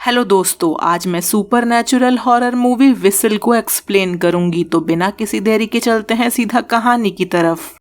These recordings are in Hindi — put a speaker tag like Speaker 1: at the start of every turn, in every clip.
Speaker 1: हेलो दोस्तों, आज मैं सुपरनैचुरल हॉरर मूवी विसल को एक्सप्लेन करूंगी, तो बिना किसी देरी के चलते हैं सीधा कहानी की तरफ।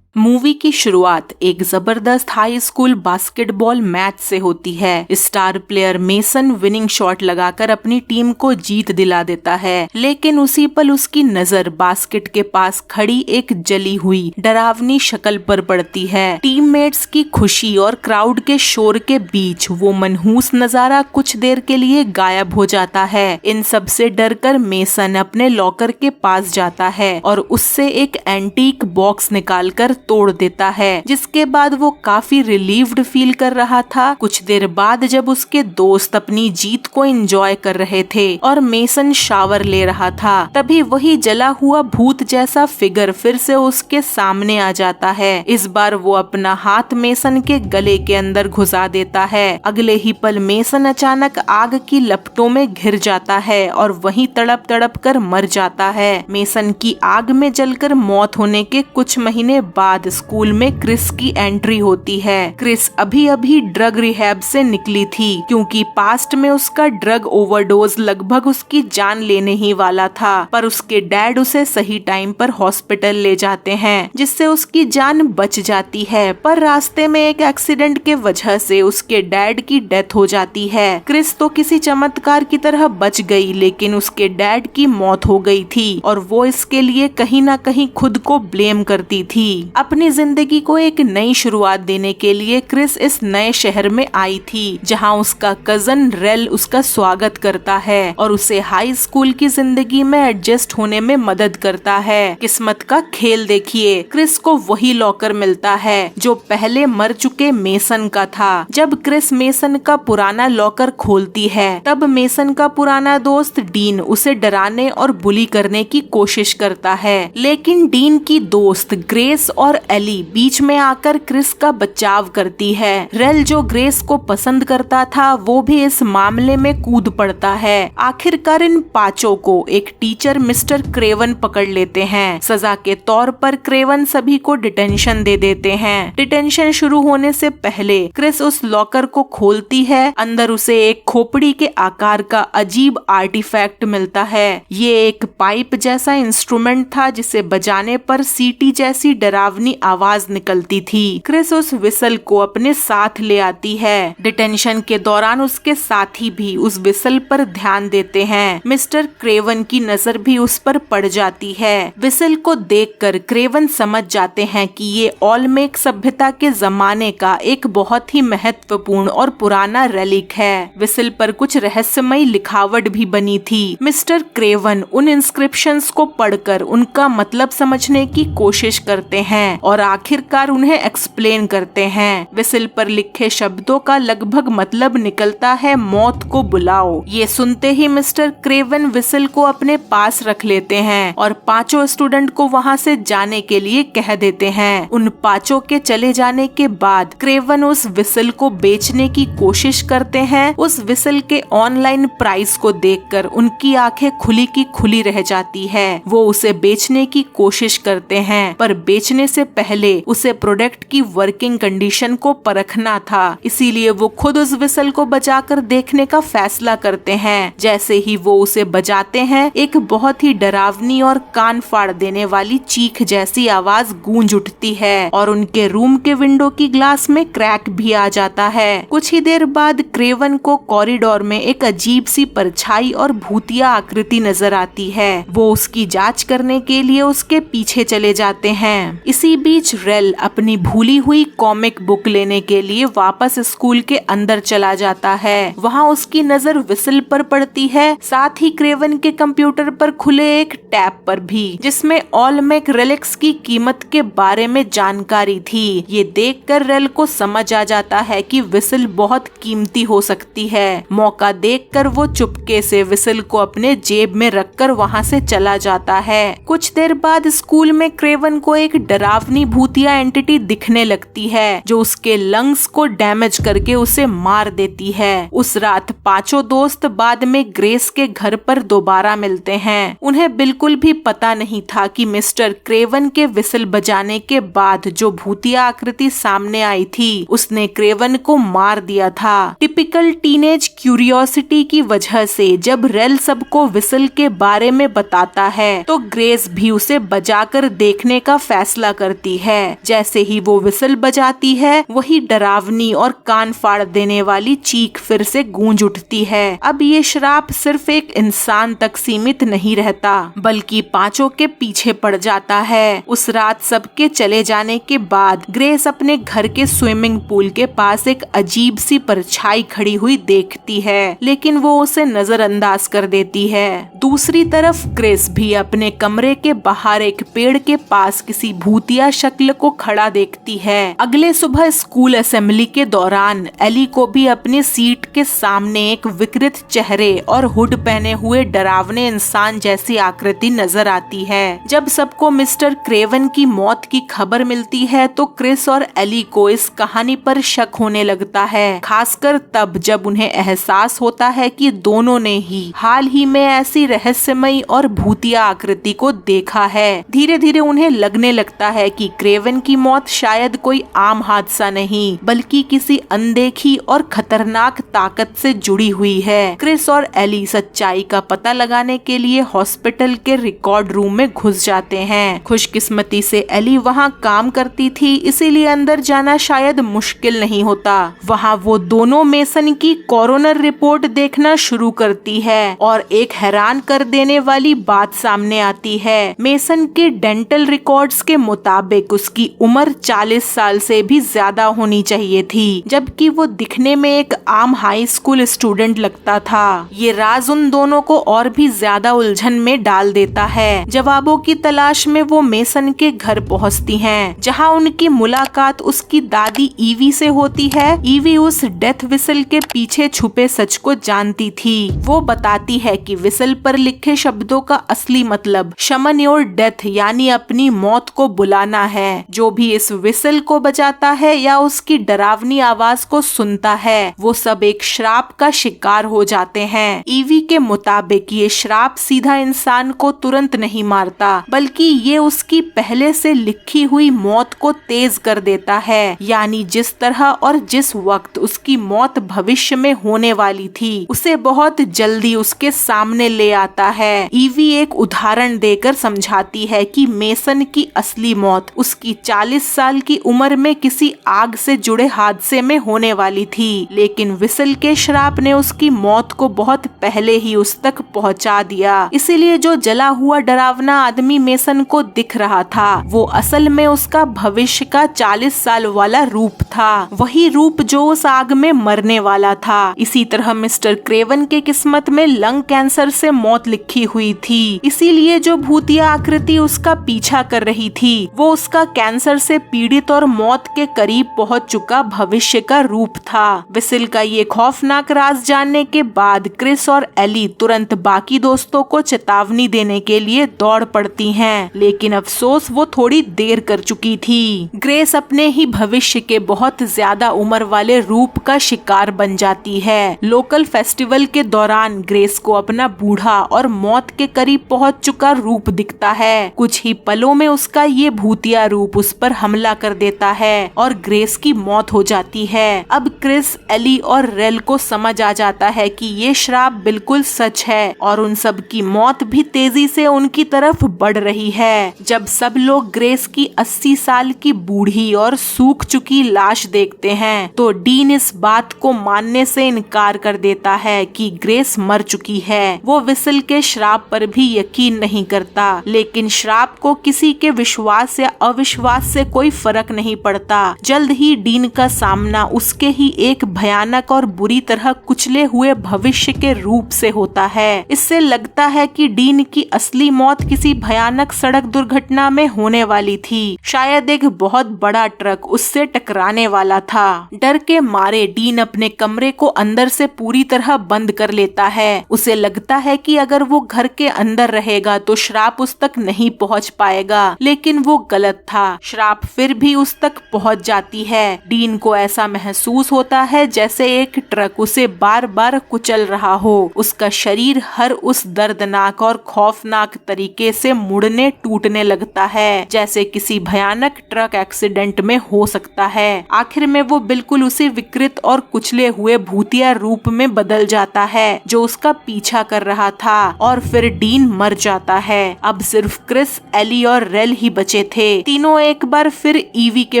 Speaker 1: मूवी की शुरुआत एक जबरदस्त हाई स्कूल बास्केटबॉल मैच से होती है। Star player mason winning shot लगाकर अपनी टीम को जीत दिला देता है, लेकिन उसी पल उसकी नजर बास्केट के पास खड़ी एक जली हुई डरावनी शक्ल पर पड़ती है। टीममेट्स की खुशी और क्राउड के शोर के बीच वो मनहूस नजारा कुछ देर के लिए गायब हो जाता है। इन सब से डरकर मेसन अपने लॉकर के पास जाता है और उससे एक एंटीक बॉक्स निकालकर तोड़ देता है, जिसके बाद वो काफी रिलीव्ड फील कर रहा था। कुछ देर बाद जब उसके दोस्त अपनी जीत को एंजॉय कर रहे थे और मेसन शावर ले रहा था, तभी वही जला हुआ भूत जैसा फिगर फिर से उसके सामने आ जाता है। इस बार वो अपना हाथ मेसन के गले के अंदर घुसा देता है। अगले ही पल मेसन अचानक आग की लपटों में घिर जाता है और वहीं तड़प तड़प कर मर जाता है। मेसन की आग में जलकर मौत होने के कुछ महीने बाद स्कूल में क्रिस की एंट्री होती है। क्रिस अभी अभी ड्रग रिहैब से निकली थी, क्योंकि पास्ट में उसका ड्रग ओवरडोज लगभग उसकी जान लेने ही वाला था, पर उसके डैड उसे सही टाइम पर हॉस्पिटल ले जाते हैं, जिससे उसकी जान बच जाती है। पर रास्ते में एक एक्सीडेंट के वजह से उसके डैड की डेथ हो जाती है। क्रिस तो किसी चमत्कार की तरह बच गई, लेकिन उसके डैड की मौत हो गई थी और वो इसके लिए कहीं ना कहीं खुद को ब्लेम करती थी। अपनी जिंदगी को एक नई शुरुआत देने के लिए क्रिस इस नए शहर में आई थी, जहां उसका कजन रेल उसका स्वागत करता है और उसे हाई स्कूल की जिंदगी में एडजस्ट होने में मदद करता है। किस्मत का खेल देखिए, क्रिस को वही लॉकर मिलता है जो पहले मर चुके मेसन का था। जब क्रिस मेसन का पुराना लॉकर खोलती है, तब मेसन का पुराना दोस्त डीन उसे डराने और बुली करने की कोशिश करता है, लेकिन डीन की दोस्त ग्रेस और एली बीच में आकर क्रिस का बचाव करती है। रेल जो ग्रेस को पसंद करता था, वो भी इस मामले में कूद पड़ता है। आखिरकार इन पांचों को एक टीचर मिस्टर क्रेवन पकड़ लेते हैं। सजा के तौर पर क्रेवन सभी को डिटेंशन दे देते हैं। डिटेंशन शुरू होने से पहले क्रिस उस लॉकर को खोलती है। अंदर उसे एक खोपड़ी के आकार का अजीब आर्टिफैक्ट मिलता है। ये एक पाइप जैसा इंस्ट्रूमेंट था, जिसे बजाने पर सीटी जैसी डरावनी आवाज निकलती थी। क्रिस उस विसल को अपने साथ ले आती है। डिटेंशन के दौरान उसके साथी भी उस विसल पर ध्यान देते हैं। मिस्टर क्रेवन की नजर भी उस पर पड़ जाती है। विसल को देखकर क्रेवन समझ जाते हैं कि ये ओलमेक सभ्यता के जमाने का एक बहुत ही महत्वपूर्ण और पुराना रेलिक है। विसल पर कुछ रहस्यमयी लिखावट भी बनी थी। मिस्टर क्रेवन उन इंस्क्रिप्शंस को पढ़कर उनका मतलब समझने की कोशिश करते हैं और आखिरकार उन्हें एक्सप्लेन करते हैं। विसल पर लिखे शब्दों का लगभग मतलब निकलता है, मौत को बुलाओ। ये सुनते ही मिस्टर क्रेवन विसल को अपने पास रख लेते हैं और पांचों स्टूडेंट को वहां से जाने के लिए कह देते हैं। उन पांचों के चले जाने के बाद क्रेवन उस विसल को बेचने की कोशिश करते हैं। उस विसल के ऑनलाइन प्राइस को देखकर उनकी आंखें खुली की खुली रह जाती है। वो उसे बेचने की कोशिश करते हैं, पर बेचने से पहले उसे प्रोडक्ट की वर्किंग कंडीशन को परखना था, इसीलिए वो खुद उस विसल को बजाकर देखने का फैसला करते हैं। जैसे ही वो उसे बजाते हैं, एक बहुत ही डरावनी और कान फाड़ देने वाली चीख जैसी आवाज गूंज उठती है और उनके रूम के विंडो की ग्लास में क्रैक भी आ जाता है। कुछ ही देर बाद क्रेवन को कॉरिडोर में एक अजीब सी परछाई और भूतिया आकृति नजर आती है। वो उसकी जांच करने के लिए उसके पीछे चले जाते हैं। इसी बीच रेल अपनी भूली हुई कॉमिक बुक लेने के लिए वापस स्कूल के अंदर चला जाता है। वहाँ उसकी नजर विसल पर पड़ती है, साथ ही क्रेवन के कंप्यूटर पर खुले एक टैब पर भी, जिसमें ओलमेक रेलिक्स की कीमत के बारे में जानकारी थी। ये देखकर रेल को समझ आ जाता है कि विसल बहुत कीमती हो सकती है। मौका देखकर वो चुपके से विसल को अपने जेब में रखकर वहाँ से चला जाता है। कुछ देर बाद स्कूल में क्रेवन को एक डरावनी डरावनी भूतिया एंटिटी दिखने लगती है जो उसके लंग्स को डैमेज करके उसे मार देती है। उस रात पांचों दोस्त बाद में ग्रेस के घर पर दोबारा मिलते हैं। उन्हें बिल्कुल भी पता नहीं था कि मिस्टर क्रेवन के विसल बजाने के बाद जो भूतिया आकृति सामने आई थी उसने क्रेवन को मार दिया था। टिपिकल टीनेज क्यूरियोसिटी की वजह से जब रेल सबको विसल के बारे में बताता है तो ग्रेस भी उसे बजाकर देखने का फैसला करती है। जैसे ही वो विसल बजाती है वही डरावनी और कान फाड़ देने वाली चीख फिर से गूंज उठती है। अब ये श्राप सिर्फ एक इंसान तक सीमित नहीं रहता बल्कि पांचों के पीछे पड़ जाता है। उस रात सबके चले जाने के बाद ग्रेस अपने घर के स्विमिंग पूल के पास एक अजीब सी परछाई खड़ी हुई देखती है, लेकिन वो उसे नजरअंदाज कर देती है। दूसरी तरफ ग्रेस भी अपने कमरे के बाहर एक पेड़ के पास किसी भूतिया शक्ल को खड़ा देखती है। अगले सुबह स्कूल असेंबली के दौरान एली को भी अपनी सीट के सामने एक विकृत चेहरे और हुड पहने हुए डरावने इंसान जैसी आकृति नजर आती है। जब सबको मिस्टर क्रेवन की मौत की खबर मिलती है तो क्रिस और एली को इस कहानी पर शक होने लगता है, खासकर तब जब उन्हें एहसास होता है कि दोनों ने ही हाल ही में ऐसी रहस्यमयी और भूतिया आकृति को देखा है। धीरे धीरे उन्हें लगने लगता है कि क्रेवन की मौत शायद कोई आम हादसा नहीं बल्कि किसी अनदेखी और खतरनाक ताकत से जुड़ी हुई है। क्रिस और एली सच्चाई का पता लगाने के लिए हॉस्पिटल के रिकॉर्ड रूम में घुस जाते हैं। खुशकिस्मती से एली वहां काम करती थी, इसीलिए अंदर जाना शायद मुश्किल नहीं होता। वहां वो दोनों मेसन की कोरोनर रिपोर्ट देखना शुरू करती है और एक हैरान कर देने वाली बात सामने आती है। मेसन के डेंटल रिकॉर्ड्स के मुताबिक उसकी उम्र 40 साल से भी ज्यादा होनी चाहिए थी, जबकि वो दिखने में एक आम हाई स्कूल स्टूडेंट लगता था। ये राज उन दोनों को और भी ज्यादा उलझन में डाल देता है। जवाबों की तलाश में वो मेसन के घर पहुंचती हैं, जहां उनकी मुलाकात उसकी दादी ईवी से होती है। ईवी उस डेथ विसल के पीछे छुपे सच को जानती थी। वो बताती है कि विसल पर लिखे शब्दों का असली मतलब शमन योर डेथ यानी अपनी मौत को बुलाना है। जो भी इस विसल को बजाता है या उसकी डरावनी आवाज को सुनता है वो सब एक श्राप का शिकार हो जाते हैं। ईवी के मुताबिक ये श्राप सीधा इंसान को तुरंत नहीं मारता बल्कि ये उसकी पहले से लिखी हुई मौत को तेज कर देता है, यानी जिस तरह और जिस वक्त उसकी मौत भविष्य में होने वाली थी उसे बहुत जल्दी उसके सामने ले आता है। ईवी एक उदाहरण देकर समझाती है कि मेसन की असली मौत उसकी 40 साल की उम्र में किसी आग से जुड़े हादसे में होने वाली थी, लेकिन विसल के श्राप ने उसकी मौत को बहुत पहले ही उस तक पहुंचा दिया। इसीलिए जो जला हुआ डरावना आदमी मेसन को दिख रहा था वो असल में उसका भविष्य का 40 साल वाला रूप था, वही रूप जो उस आग में मरने वाला था। इसी तरह मिस्टर क्रेवन के किस्मत में लंग कैंसर से मौत लिखी हुई थी, इसीलिए जो भूतिया आकृति उसका पीछा कर रही थी वो उसका कैंसर से पीड़ित और मौत के करीब पहुंच चुका भविष्य का रूप था। विसल का ये खौफनाक राज जानने के बाद क्रिस और एली तुरंत बाकी दोस्तों को चेतावनी देने के लिए दौड़ पड़ती हैं, लेकिन अफसोस वो थोड़ी देर कर चुकी थी। ग्रेस अपने ही भविष्य के बहुत ज्यादा उम्र वाले रूप का शिकार बन जाती है। लोकल फेस्टिवल के दौरान ग्रेस को अपना बूढ़ा और मौत के करीब पहुंच चुका रूप दिखता है। कुछ ही पलों में उसका ये भूतिया रूप उस पर हमला कर देता है और ग्रेस की मौत हो जाती है। अब क्रिस, एली और रेल को समझ आ जाता है कि ये श्राप बिल्कुल सच है और उन सब की मौत भी तेजी से उनकी तरफ बढ़ रही है। जब सब लोग ग्रेस की 80 साल की बूढ़ी और सूख चुकी लाश देखते हैं तो डीन इस बात को मानने से इनकार कर देता है कि ग्रेस मर चुकी है। वो विसल के श्राप पर भी यकीन नहीं करता, लेकिन श्राप को किसी के विश्वास या अविश्वास से कोई फर्क नहीं पड़ता। जल्द ही डीन का सामना उसके ही एक भयानक और बुरी तरह कुचले हुए भविष्य के रूप से होता है। इससे लगता है कि डीन की असली मौत किसी भयानक सड़क दुर्घटना में होने वाली थी। शायद एक बहुत बड़ा ट्रक उससे टकराने वाला था। डर के मारे डीन अपने कमरे को अंदर से पूरी तरह बंद कर लेता है। उसे लगता है कि अगर वो घर के अंदर रहेगा तो श्राप उस तक नहीं पहुंच पाएगा, लेकिन वो गलत था। श्राप फिर भी उस तक पहुंच जाती है। डीन को ऐसा महसूस होता है जैसे एक ट्रक उसे बार बार कुचल रहा हो। उसका शरीर हर उस दर्दनाक और खौफनाक तरीके से मुड़ने टूटने लगता है जैसे किसी भयानक ट्रक एक्सीडेंट में हो सकता है। आखिर में वो बिल्कुल उसी विकृत और कुचले हुए भूतिया रूप में बदल जाता है जो उसका पीछा कर रहा था और फिर डीन मर जाता है। अब सिर्फ क्रिस, एली और रेल ही बचे थे। तीनों एक बार फिर ईवी के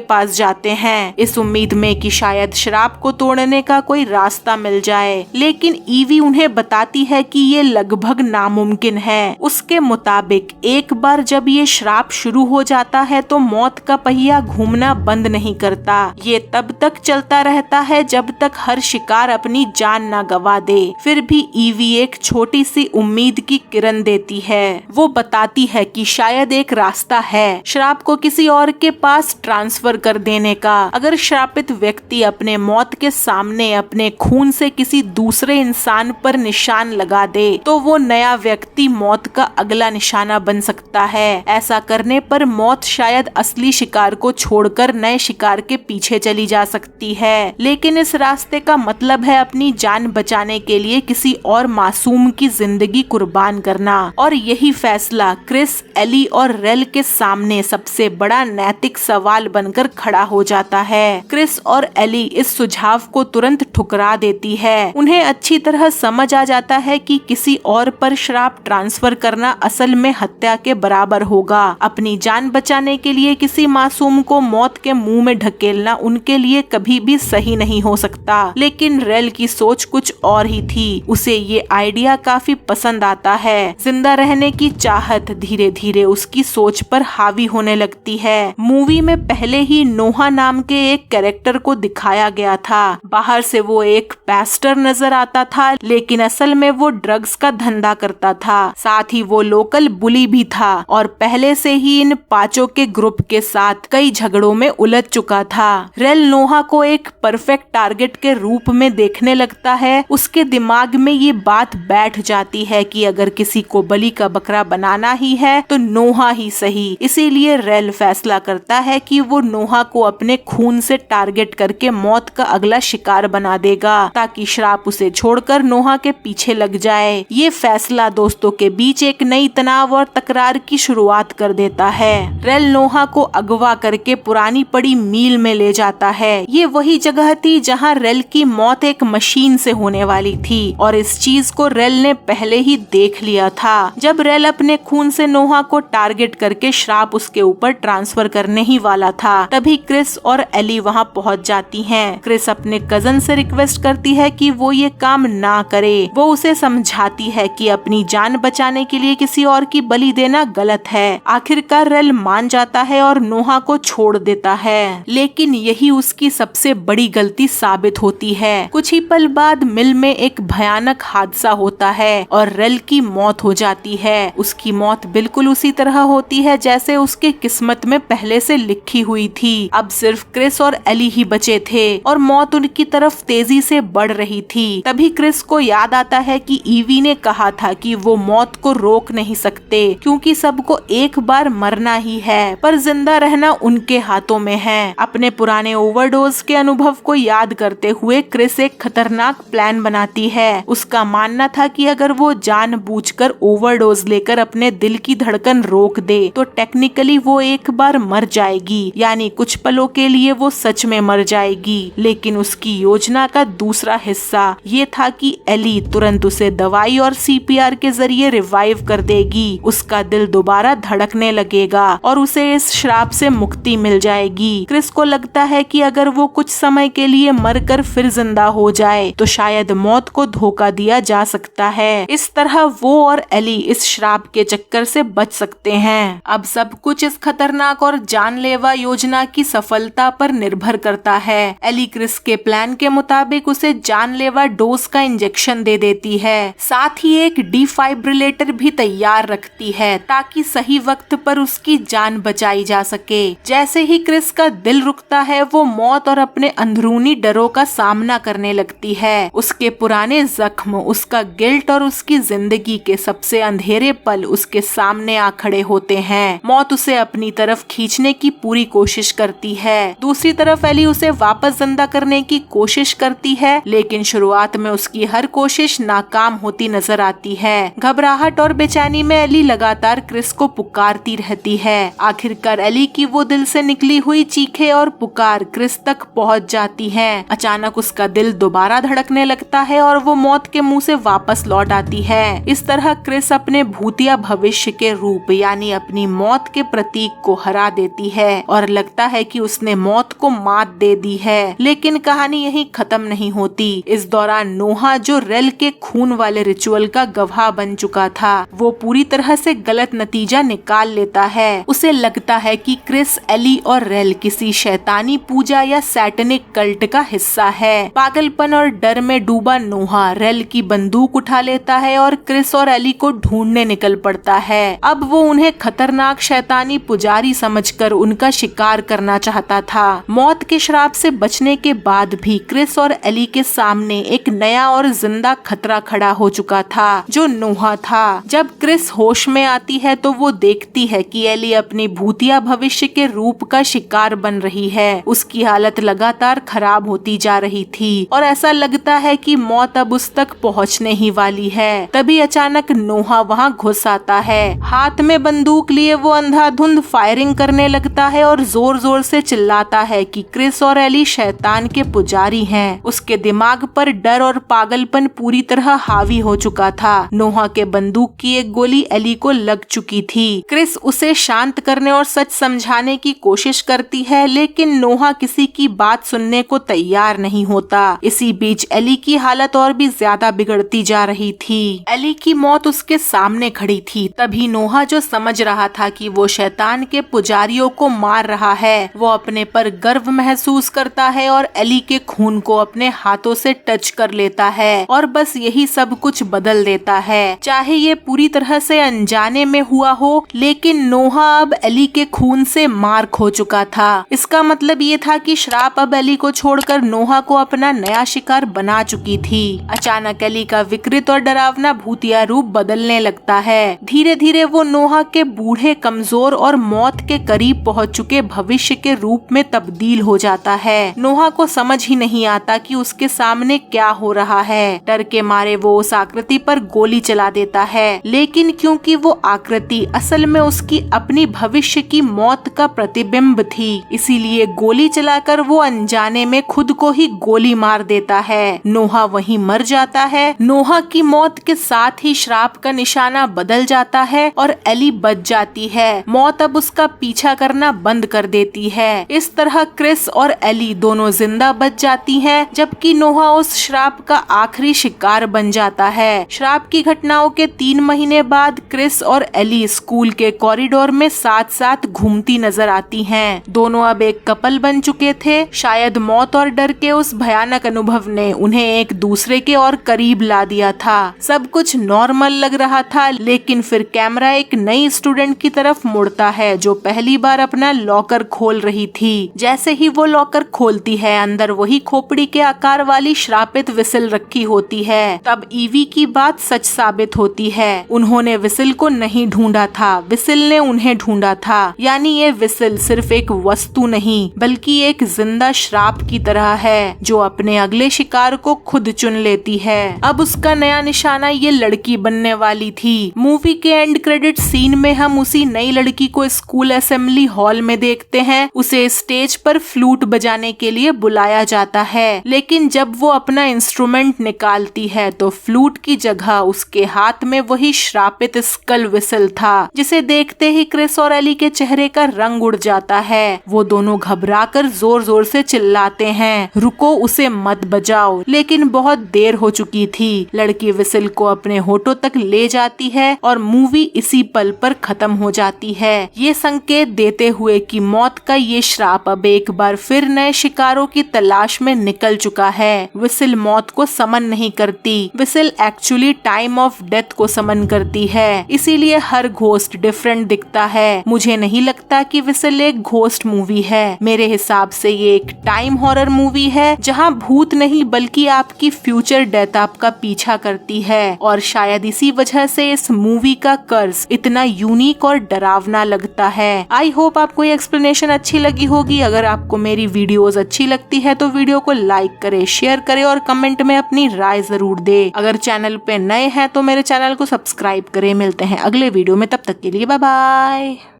Speaker 1: पास जाते हैं इस उम्मीद में कि शायद श्राप को तोड़ने का कोई रास्ता मिल जाए, लेकिन ईवी उन्हें बताती है कि ये लगभग नामुमकिन है। उसके मुताबिक एक बार जब ये श्राप शुरू हो जाता है तो मौत का पहिया घूमना बंद नहीं करता। ये तब तक चलता रहता है जब तक हर शिकार अपनी जान ना गवा दे। फिर भी ईवी एक छोटी सी उम्मीद की किरण देती है। वो बताती है कि शायद एक रास्ता है श्राप को किसी और के पास ट्रांसफर कर देने का। अगर श्रापित व्यक्ति अपने मौत के सामने अपने खून से किसी दूसरे इंसान पर निशान लगा दे तो वो नया व्यक्ति मौत का अगला निशाना बन सकता है। ऐसा करने पर मौत शायद असली शिकार को छोड़कर नए शिकार के पीछे चली जा सकती है, लेकिन इस रास्ते का मतलब है अपनी जान बचाने के लिए किसी और मासूम की जिंदगी कुर्बान करना। और यही फैसला क्रिस, एली और रेल के सामने सबसे बड़ा नैतिक सवाल बनकर खड़ा हो जाता है। क्रिस और एली इस सुझाव को तुरंत ठुकरा देती है। उन्हें अच्छी तरह समझ आ जाता है कि किसी और पर श्राप ट्रांसफर करना असल में हत्या के बराबर होगा। अपनी जान बचाने के लिए किसी मासूम को मौत के मुंह में ढकेलना उनके लिए कभी भी सही नहीं हो सकता। लेकिन रेल की सोच कुछ और ही थी। उसे ये आइडिया काफी पसंद आता है। जिंदा रहने की चाहत धीरे धीरे उसकी सोच पर हावी होने लगती है। मूवी में पहले ही नोहा नाम के एक कैरेक्टर को दिखाया गया था। बाहर से वो एक पैस्टर नजर आता था, लेकिन असल में वो ड्रग्स का धंधा करता था। साथ ही वो लोकल बुली भी था और पहले से ही इन पांचों के ग्रुप के साथ कई झगड़ों में उलझ चुका था। रेल नोहा को एक परफेक्ट टारगेट के रूप में देखने लगता है। उसके दिमाग में ये बात बैठ जाती है कि अगर किसी को बलि का बकरा बनाना ही है तो नोहा ही सही। इसीलिए रेल फैसला करता है कि वो नोहा को अपने खून से टारगेट करके मौत का अगला शिकार बना देगा ताकि श्राप उसे छोड़कर नोहा के पीछे लग जाए। ये फैसला दोस्तों के बीच एक नई तनाव और तकरार की शुरुआत कर देता है। रेल नोहा को अगवा करके पुरानी पड़ी मील में ले जाता है। ये वही जगह थी जहाँ रेल की मौत एक मशीन से होने वाली थी और इस चीज को रेल ने पहले ही देख लिया था। जब रेल अपने खून से नोहा को टारगेट करके श्राप उसके ऊपर ट्रांसफर करने ही वाला था, तभी क्रिस और एली वहाँ पहुँच जाती हैं। क्रिस अपने कजन से रिक्वेस्ट करती है कि वो ये काम ना करे। वो उसे समझाती है कि अपनी जान बचाने के लिए किसी और की बलि देना गलत है। आखिरकार रेल मान जाता है और नोहा को छोड़ देता है, लेकिन यही उसकी सबसे बड़ी गलती साबित होती है। कुछ ही पल बाद मिल में एक भयानक हादसा होता है और रेल की मौत हो जाती है। उसकी मौत बिल्कुल उसी तरह होती है जैसे उसके किस्मत में पहले से लिखी हुई थी। अब सिर्फ क्रिस और एली ही बचे थे और मौत उनकी तरफ तेजी से बढ़ रही थी। तभी क्रिस को याद आता है कि ईवी ने कहा था कि वो मौत को रोक नहीं सकते क्योंकि सबको एक बार मरना ही है, पर जिंदा रहना उनके हाथों में है। अपने पुराने ओवरडोज के अनुभव को याद करते हुए क्रिस एक खतरनाक प्लान बनाती है। उसका मानना था कि अगर वो जानबूझकर ओवरडोज लेकर अपने दिल की धड़कन रोक दे तो टेक्निकली वो एक बार मर जाएगी, यानी कुछ पलों के लिए वो सच में मर जाएगी। लेकिन उसकी योजना का दूसरा हिस्सा ये था कि एली तुरंत उसे दवाई और सीपीआर के जरिए रिवाइव कर देगी। उसका दिल दोबारा धड़कने लगेगा और उसे इस श्राप से मुक्ति मिल जाएगी। क्रिस को लगता है कि अगर वो कुछ समय के लिए मरकर फिर जिंदा हो जाए तो शायद मौत को धोखा दिया जा सकता है। इस तरह वो और एली इस श्राप के चक्कर से बच सकते हैं। अब सब कुछ इस खतरनाक और जानलेवा योजना की सफलता पर निर्भर करता है। एली क्रिस के प्लान के मुताबिक उसे जानलेवा डोज का इंजेक्शन दे देती है। साथ ही एक डिफाइब्रिलेटर भी तैयार रखती है ताकि सही वक्त पर उसकी जान बचाई जा सके। जैसे ही क्रिस का दिल रुकता है वो मौत और अपने अंदरूनी डरों का सामना करने लगती है। उसके पुराने जख्म, उसका गिल्ट और उसकी जिंदगी के सबसे अंधेरे पल उसके सामने आ खड़े होते हैं। मौत उसे उसे अपनी तरफ खींचने की पूरी कोशिश करती है। दूसरी तरफ एली उसे वापस जिंदा करने की कोशिश करती है, लेकिन शुरुआत में उसकी हर कोशिश नाकाम होती नजर आती है। घबराहट और बेचैनी में एली लगातार क्रिस को पुकारती रहती है। आखिरकार एली की वो दिल से निकली हुई चीखें और पुकार क्रिस तक पहुंच जाती हैं। अचानक उसका दिल दोबारा धड़कने लगता है और वो मौत के मुंह से वापस लौट आती है। इस तरह क्रिस अपने भूतिया भविष्य के रूप यानी अपनी मौत के प्रतीक को हरा देती है और लगता है कि उसने मौत को मात दे दी है। लेकिन कहानी यहीं खत्म नहीं होती। इस दौरान नोहा, जो रेल के खून वाले रिचुअल का गवाह बन चुका था, वो पूरी तरह से गलत नतीजा निकाल लेता है। उसे लगता है कि क्रिस, एली और रेल किसी शैतानी पूजा या सैटनिक कल्ट का हिस्सा है। पागलपन और डर में डूबा नोहा रेल की बंदूक उठा लेता है और क्रिस और एली को ढूंढने निकल पड़ता है। अब वो उन्हें खतरनाक शैतानी पुजारी समझकर उनका शिकार करना चाहता था। मौत के श्राप से बचने के बाद भी क्रिस और एली के सामने एक नया और जिंदा खतरा खड़ा हो चुका था, जो नोहा था। जब क्रिस होश में आती है तो वो देखती है कि एली अपनी भूतिया भविष्य के रूप का शिकार बन रही है। उसकी हालत लगातार खराब होती जा रही थी और ऐसा लगता है कि मौत अब उस तक पहुंचने ही वाली है। तभी अचानक नोहा वहां घुस आता है। हाथ में बंदूक लिए वो अंधाधुंध फायरिंग करने लगता है और जोर जोर से चिल्लाता है कि क्रिस और एली शैतान के पुजारी हैं। उसके दिमाग पर डर और पागलपन पूरी तरह हावी हो चुका था। नोहा के बंदूक की एक गोली एली को लग चुकी थी। क्रिस उसे शांत करने और सच समझाने की कोशिश करती है, लेकिन नोहा किसी की बात सुनने को तैयार नहीं होता। इसी बीच एली की हालत और भी ज्यादा बिगड़ती जा रही थी। एली की मौत उसके सामने खड़ी थी। तभी नोहा, जो समझ रहा था कि वो शैतान के पुजारियों को मार रहा है, वो अपने पर गर्व महसूस करता है और एली के खून को अपने हाथों से टच कर लेता है और बस यही सब कुछ बदल देता है। चाहे ये पूरी तरह से अनजाने में हुआ हो, लेकिन नोहा अब एली के खून से मार खो चुका था। इसका मतलब ये था कि श्राप अब एली को छोड़कर नोहा को अपना नया शिकार बना चुकी थी। अचानक एली का विकृत और डरावना भूतिया रूप बदलने लगता है। धीरे धीरे वो नोहा के बूढ़े, कमजोर और मौत के करीब पहुंच चुके भविष्य के रूप में तब्दील हो जाता है। नोहा को समझ ही नहीं आता कि उसके सामने क्या हो रहा है। डर के मारे वो उस आकृति पर गोली चला देता है, लेकिन क्योंकि वो आकृति असल में उसकी अपनी भविष्य की मौत का प्रतिबिंब थी, इसीलिए गोली चलाकर वो अनजाने में खुद को ही गोली मार देता है। नोहा वहीं मर जाता है। नोहा की मौत के साथ ही श्राप का निशाना बदल जाता है और एली बच जाती है। मौत अब उसका पीछा करना बंद कर देती है। इस तरह क्रिस और एली दोनों जिंदा बच जाती हैं, जबकि नोहा उस श्राप का आखिरी शिकार बन जाता है। श्राप की घटनाओं के 3 महीने बाद क्रिस और एली स्कूल के कॉरिडोर में साथ साथ घूमती नजर आती हैं। दोनों अब एक कपल बन चुके थे। शायद मौत और डर के उस भयानक अनुभव ने उन्हें एक दूसरे के और करीब ला दिया था। सब कुछ नॉर्मल लग रहा था, लेकिन फिर कैमरा एक नई स्टूडेंट की तरफ मुड़ता है, जो पहली बार अपना लॉकर खोल रही थी। जैसे ही वो लॉकर खोलती है, अंदर वही खोपड़ी के आकार वाली श्रापित विसिल रखी होती है। तब ईवी की बात सच साबित होती है। उन्होंने विसिल को नहीं ढूंढा था, विसिल ने उन्हें ढूंढा था। यानी ये विसिल सिर्फ एक वस्तु नहीं, बल्कि एक जिंदा श्राप की तरह है, जो अपने अगले शिकार को खुद चुन लेती है। अब उसका नया निशाना ये लड़की बनने वाली थी। मूवी के एंड क्रेडिट सीन में हम उसी नई लड़की को स्कूल असेंबली हॉल में देखते हैं। उसे स्टेज पर फ्लूट बजाने के लिए बुलाया जाता है, लेकिन जब वो अपना इंस्ट्रूमेंट निकालती है तो फ्लूट की जगह उसके हाथ में वही श्रापित स्कल विसल था, जिसे देखते ही क्रिस और एली के चेहरे का रंग उड़ जाता है। वो दोनों घबराकर जोर जोर से चिल्लाते हैं, रुको, उसे मत बजाओ। लेकिन बहुत देर हो चुकी थी। लड़की विसिल को अपने होठों तक ले जाती है और मूवी इसी पल पर खत्म हो जाती है, ये संकेत देते हुए कि मौत का ये श्राप अब एक बार फिर नए शिकारों की तलाश में निकल चुका है। विसिल मौत को समन नहीं करती, whistle actually time of death को समन करती है, इसीलिए हर घोस्ट डिफरेंट दिखता है। मुझे नहीं लगता कि विसिल एक घोस्ट मूवी है। मेरे हिसाब से ये एक टाइम हॉरर मूवी है, जहाँ भूत नहीं बल्कि आपकी फ्यूचर डेथ आपका पीछा करती है। और शायद इसी वजह से इस मूवी का कर्ज इतना यूनिक और डरावना होना लगता है। आई होप आपको ये एक्सप्लेनेशन अच्छी लगी होगी। अगर आपको मेरी वीडियोस अच्छी लगती है तो वीडियो को लाइक करे, शेयर करे और कमेंट में अपनी राय जरूर दे। अगर चैनल पे नए हैं तो मेरे चैनल को सब्सक्राइब करे। मिलते हैं अगले वीडियो में, तब तक के लिए बाय बाय।